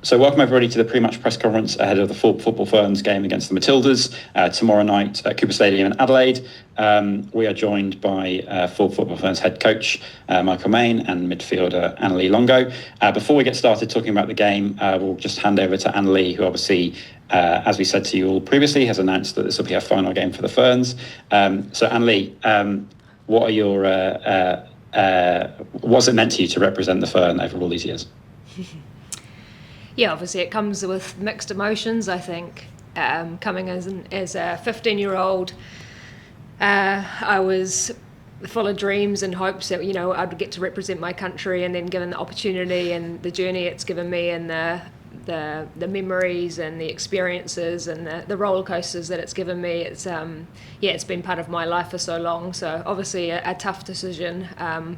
So welcome everybody to the pre-match press conference ahead of the Ford Football Ferns game against the Matildas tomorrow night at Cooper Stadium in Adelaide. We are joined by Ford Football Ferns head coach Michael Main and midfielder Annalie Longo. Before we get started talking about the game, we'll just hand over to Annalie, who obviously, as we said to you all previously, has announced that this will be her final game for the Ferns. So Annalie, what are your what's it meant to you to represent the Fern over all these years? Yeah, obviously it comes with mixed emotions, I think. Coming as a 15-year-old, I was full of dreams and hopes that, I'd get to represent my country, and then given the opportunity and the journey it's given me and the memories and the experiences and the roller coasters that it's given me, it's been part of my life for so long. So obviously a tough decision,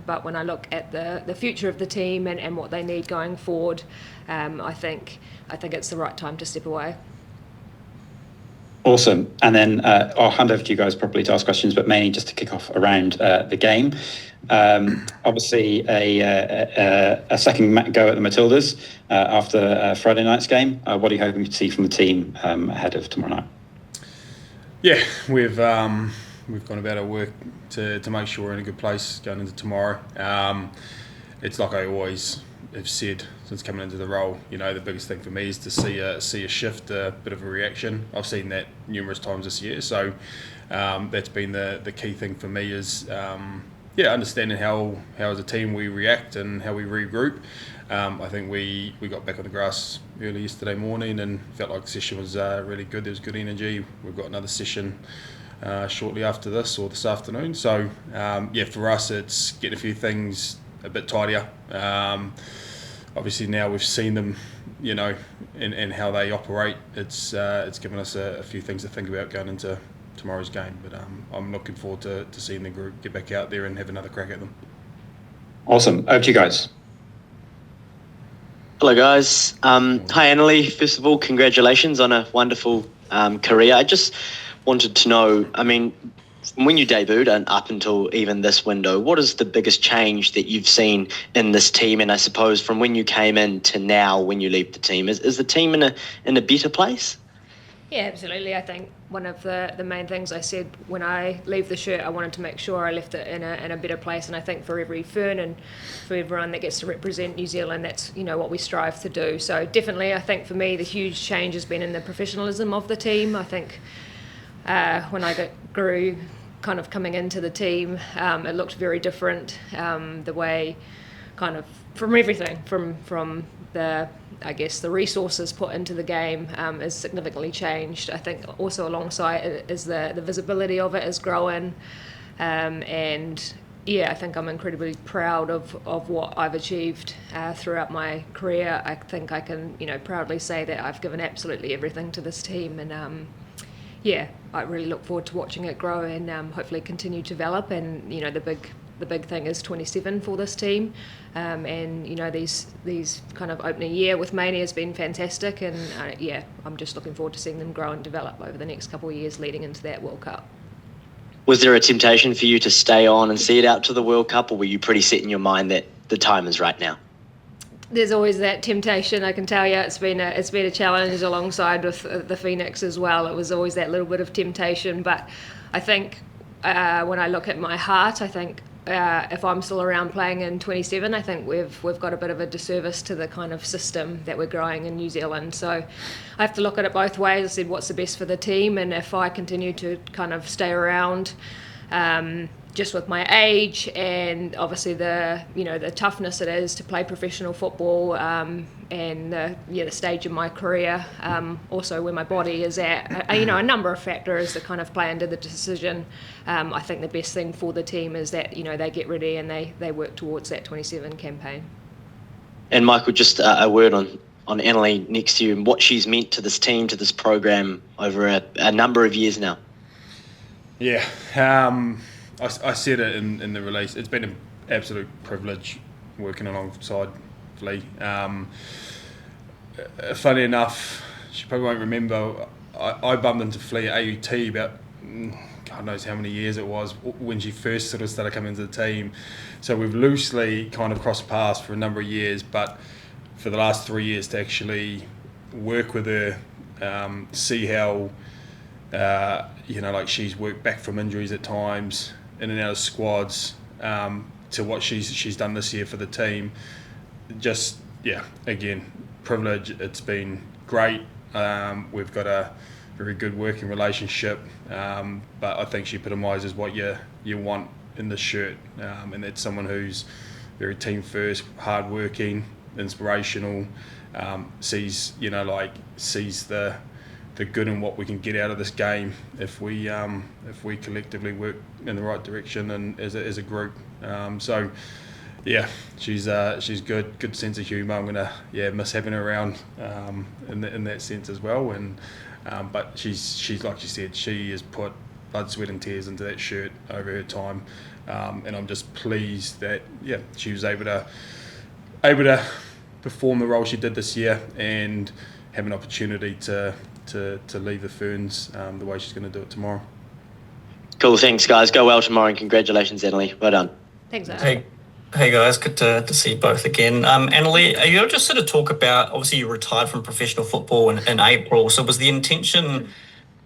but when I look at the future of the team and what they need going forward, I think it's the right time to step away. Awesome. And then I'll hand over to you guys properly to ask questions, but mainly just to kick off around the game. Obviously a second go at the Matildas after Friday night's game. What are you hoping to see from the team ahead of tomorrow night? Yeah, we've gone about our work to make sure we're in a good place going into tomorrow. It's like I always have said since coming into the role, the biggest thing for me is to see a shift, a bit of a reaction. I've seen that numerous times this year, so that's been the key thing for me is understanding how as a team we react and how we regroup. I think we got back on the grass early yesterday morning and felt like the session was really good. There was good energy. We've got another session shortly after this or this afternoon. So for us it's getting a few things a bit tidier. Obviously now we've seen them, and how they operate. It's given us a few things to think about going into tomorrow's game. But I'm looking forward to seeing the group get back out there and have another crack at them. Awesome. Over to you guys. Hello guys. Hi Annalie. First of all, congratulations on a wonderful career. I just wanted to know, from when you debuted and up until even this window, what is the biggest change that you've seen in this team? And I suppose from when you came in to now when you leave the team, is the team in a better place? Yeah, absolutely. I think one of the main things I said when I leave the shirt, I wanted to make sure I left it in a better place. And I think for every Fern and for everyone that gets to represent New Zealand, that's what we strive to do. So definitely, I think for me, the huge change has been in the professionalism of the team. I think when I grew kind of coming into the team, it looked very different. The way kind of from everything, from the resources put into the game has significantly changed. I think also alongside it is the visibility of it is growing, and I think I'm incredibly proud of what I've achieved throughout my career. I think I can proudly say that I've given absolutely everything to this team, and I really look forward to watching it grow and hopefully continue to develop. And the big thing is 27 for this team, and these kind of opening year with Mainie has been fantastic, and I'm just looking forward to seeing them grow and develop over the next couple of years leading into that World Cup. Was there a temptation for you to stay on and see it out to the World Cup, or were you pretty set in your mind that the time is right now? There's always that temptation, I can tell you. It's been a challenge alongside with the Phoenix as well. It was always that little bit of temptation, but I think when I look at my heart, I think if I'm still around playing in 27, I think we've got a bit of a disservice to the kind of system that we're growing in New Zealand. So I have to look at it both ways. I said, what's the best for the team? And if I continue to kind of stay around, just with my age and obviously the toughness it is to play professional football, and the stage of my career, also where my body is at, a number of factors that kind of play into the decision. I think the best thing for the team is that they get ready and they work towards that 27 campaign. And Michael, just a word on Annalie next to you and what she's meant to this team, to this program over a number of years now. Yeah. I said it in the release. It's been an absolute privilege working alongside Lee. Funny enough, she probably won't remember, I bumped into Flea at AUT about God knows how many years it was when she first sort of started coming into the team. So we've loosely kind of crossed paths for a number of years, but for the last 3 years to actually work with her, see how like she's worked back from injuries at times, in and out of squads, to what she's done this year for the team. Just again, privilege. It's been great. We've got a very good working relationship, but I think she epitomises what you want in the shirt, and that's someone who's very team first, hard working, inspirational, sees the good in what we can get out of this game if we collectively work in the right direction and as a group. She's good sense of humour. I'm gonna miss having her around in that sense as well. But she's like you said, she has put blood, sweat and tears into that shirt over her time, and I'm just pleased that she was able to perform the role she did this year and have an opportunity to leave the Ferns the way she's going to do it tomorrow. Cool, thanks guys. Go well tomorrow and congratulations, Annalie. Well done. Thanks, Annalie. Hey guys, good to see you both again. Annalie, are you able to just sort of talk about, obviously you retired from professional football in April, so was the intention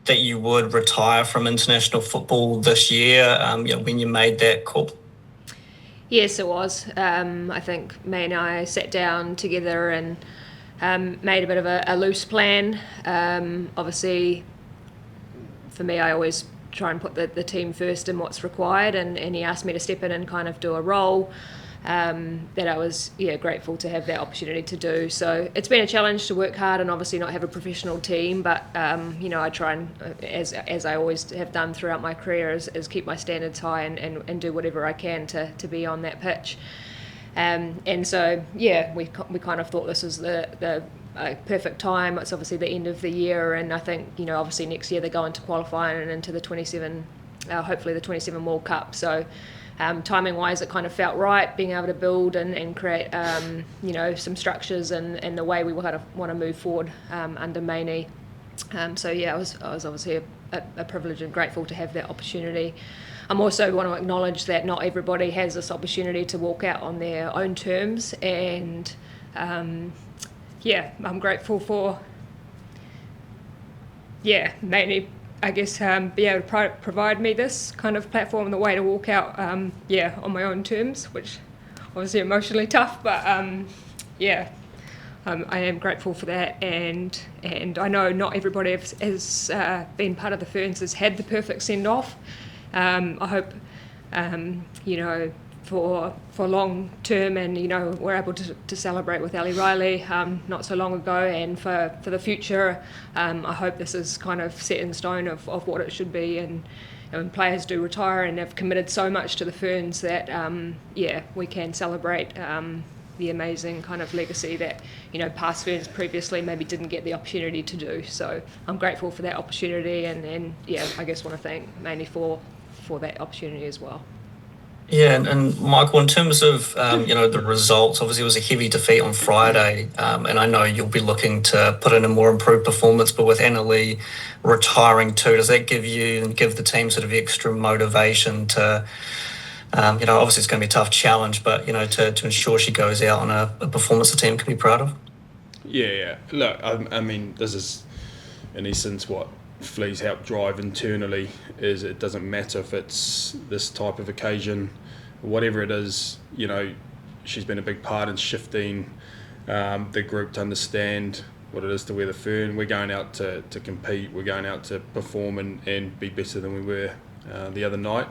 that you would retire from international football this year when you made that call? Yes, it was. I think May and I sat down together and made a bit of a loose plan. Obviously, for me, I always try and put the team first in what's required, and he asked me to step in and kind of do a role that I was grateful to have that opportunity to do. So it's been a challenge to work hard and obviously not have a professional team, but I try and, as I always have done throughout my career, is keep my standards high and do whatever I can to be on that pitch. And so we kind of thought this was the perfect time. It's obviously the end of the year, and I think obviously next year they go into qualifying and into the 27, hopefully the 27 World Cup. So timing wise, it kind of felt right, being able to build and create some structures and the way we kind of want to move forward under Mainey. I was obviously a privilege and grateful to have that opportunity. I also want to acknowledge that not everybody has this opportunity to walk out on their own terms, and I'm grateful for mainly I guess be able to provide me this kind of platform and the way to walk out on my own terms, which obviously emotionally tough, but I am grateful for that, and I know not everybody has been part of the Ferns has had the perfect send off. I hope for long term, and we're able to celebrate with Ali Riley not so long ago, and for the future, I hope this is kind of set in stone of what it should be, and when players do retire and have committed so much to the Ferns that we can celebrate the amazing kind of legacy that past Ferns previously maybe didn't get the opportunity to do. So I'm grateful for that opportunity, and I guess want to thank mainly for that opportunity as well. Yeah, and Michael, in terms of the results, obviously it was a heavy defeat on Friday, and I know you'll be looking to put in a more improved performance, but with Annalie retiring too, does that give you and give the team sort of extra motivation to, obviously it's going to be a tough challenge, but to ensure she goes out on a performance the team can be proud of? Yeah. Look, I mean, this is in essence what Flea's help drive internally is it doesn't matter if it's this type of occasion, whatever it is, she's been a big part in shifting the group to understand what it is to wear the Fern. We're going out to compete, we're going out to perform and be better than we were the other night.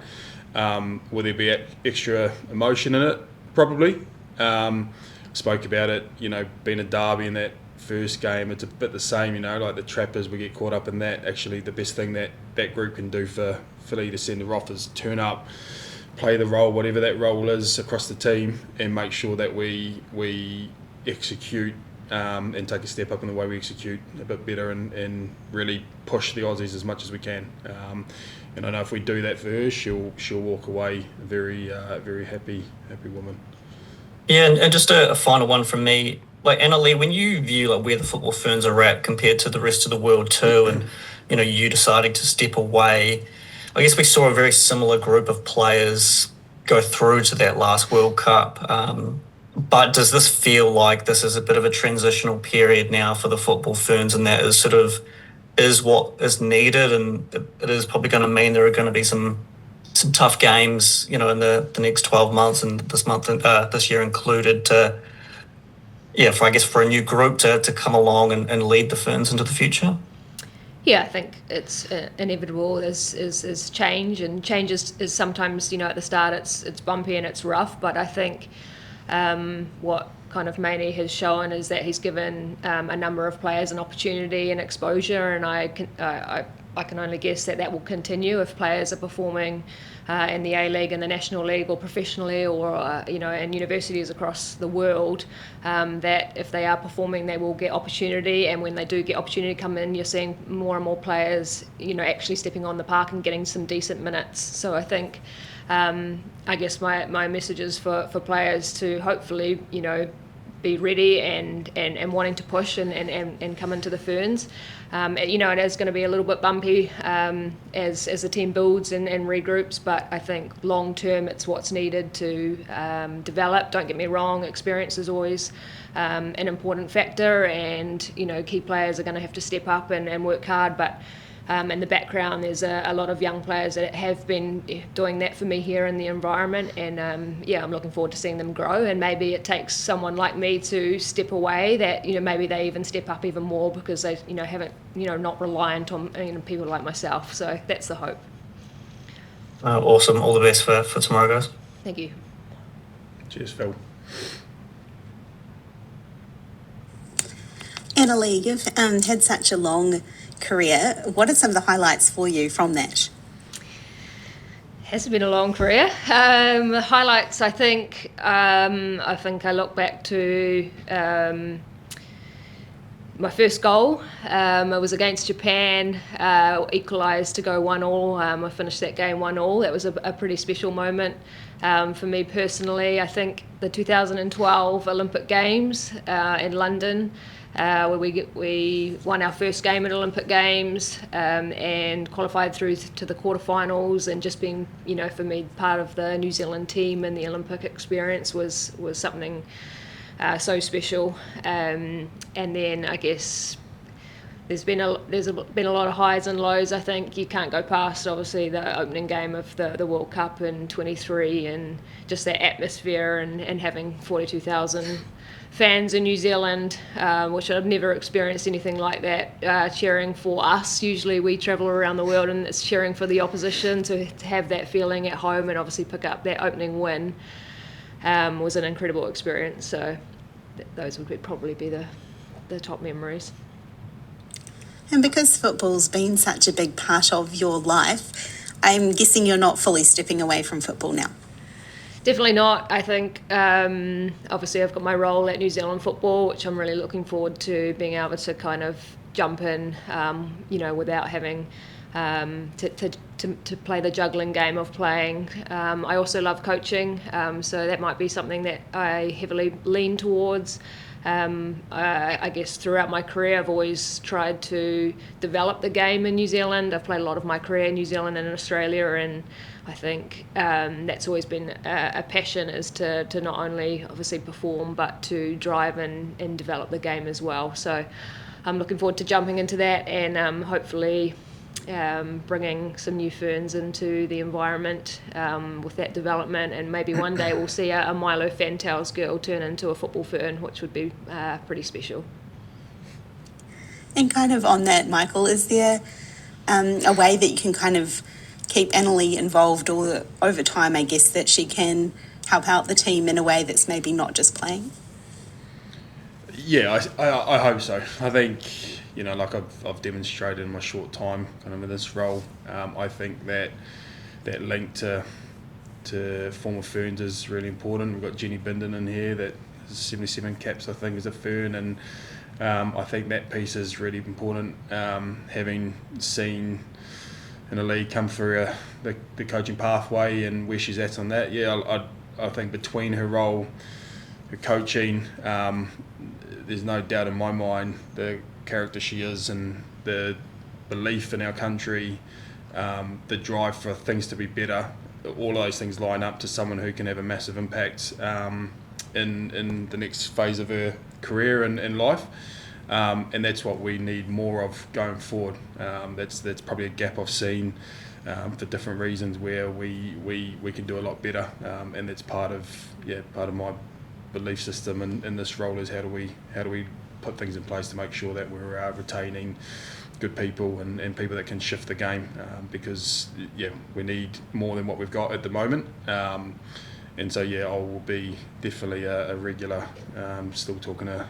Will there be extra emotion in it? Probably. Spoke about it, being a derby in that first game, it's a bit the same, like the Trappers, we get caught up in that. Actually, the best thing that group can do for Philly to send her off is turn up, play the role, whatever that role is across the team, and make sure that we execute and take a step up in the way we execute a bit better and really push the Aussies as much as we can. And I know if we do that for her, she'll walk away a very happy woman. Yeah, and just a final one from me. Like, Annalie, when you view where the Football Ferns are at compared to the rest of the world too, and you deciding to step away, I guess we saw a very similar group of players go through to that last World Cup. But does this feel like this is a bit of a transitional period now for the Football Ferns, and that is what is needed, and it is probably going to mean there are going to be some tough games, in the next 12 months and this year included, for a new group to come along and lead the Ferns into the future? Yeah, I think it's inevitable. Is change, and change is sometimes, at the start it's bumpy and it's rough, but I think what kind of Maney has shown is that he's given a number of players an opportunity and exposure, and I can only guess that will continue if players are performing in the A-League and the National League or professionally or in universities across the world, that if they are performing they will get opportunity, and when they do get opportunity to come in, you're seeing more and more players actually stepping on the park and getting some decent minutes. So I think I guess my message is for players to hopefully be ready and wanting to push and come into the Ferns. It is going to be a little bit bumpy as the team builds and regroups, but I think long term it's what's needed to develop. Don't get me wrong, experience is always an important factor, and key players are going to have to step up and work hard, but in the background there's a lot of young players that have been doing that for me here in the environment, and I'm looking forward to seeing them grow, and maybe it takes someone like me to step away, that maybe they even step up even more because they haven't not reliant on people like myself. So that's the hope. Awesome. All the best for tomorrow, guys. Thank you. Cheers, Phil. Annalie, you've had such a long career. What are some of the highlights for you from that? Has been a long career. Highlights, I think I look back to my first goal. It was against Japan, equalised to go 1-1. I finished that game 1-1. That was a pretty special moment for me personally. I think the 2012 Olympic Games in London, where we won our first game at Olympic Games and qualified through to the quarterfinals, and just being, for me, part of the New Zealand team and the Olympic experience was something so special. And then I guess there's been a lot of highs and lows. I think you can't go past obviously the opening game of the World Cup in 23, and just that atmosphere and having 42,000 fans in New Zealand, which I've never experienced anything like that, cheering for us. Usually we travel around the world and it's cheering for the opposition. To have that feeling at home and obviously pick up that opening win was an incredible experience. So those would probably be the top memories. And because football's been such a big part of your life, I'm guessing you're not fully stepping away from football now. Definitely not. I think obviously I've got my role at New Zealand Football, which I'm really looking forward to being able to kind of jump in, without having to play the juggling game of playing. I also love coaching, so that might be something that I heavily lean towards. I guess throughout my career I've always tried to develop the game in New Zealand. I've played a lot of my career in New Zealand and in Australia, and I think that's always been a passion, is to not only obviously perform but to drive and develop the game as well. So I'm looking forward to jumping into that and hopefully bringing some new ferns into the environment with that development, and maybe one day we'll see a Milo Fantails girl turn into a football fern, which would be pretty special. And kind of on that, Michael, is there a way that you can kind of keep Annalie involved, or over time, I guess, that she can help out the team in a way that's maybe not just playing? Yeah, I hope so. I think, like I've demonstrated in my short time kind of in this role, I think that link to former Ferns is really important. We've got Jenny Bindon in here that has 77 caps, I think, as a Fern, and I think that piece is really important. Having seen Annalie come through the coaching pathway and where she's at on that, I think between her role, her coaching, there's no doubt in my mind the character she is and the belief in our country, the drive for things to be better, all of those things line up to someone who can have a massive impact in the next phase of her career and life. And that's what we need more of going forward. That's probably a gap I've seen for different reasons where we can do a lot better, and that's part of my belief system in this role is how do we put things in place to make sure that we're retaining good people and people that can shift the game, because we need more than what we've got at the moment. And so I will be definitely a regular, still talking to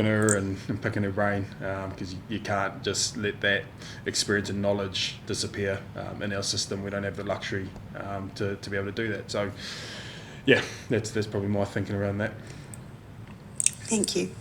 her and picking her brain, because you can't just let that experience and knowledge disappear in our system. We don't have the luxury to be able to do that. So that's probably my thinking around that. Thank you.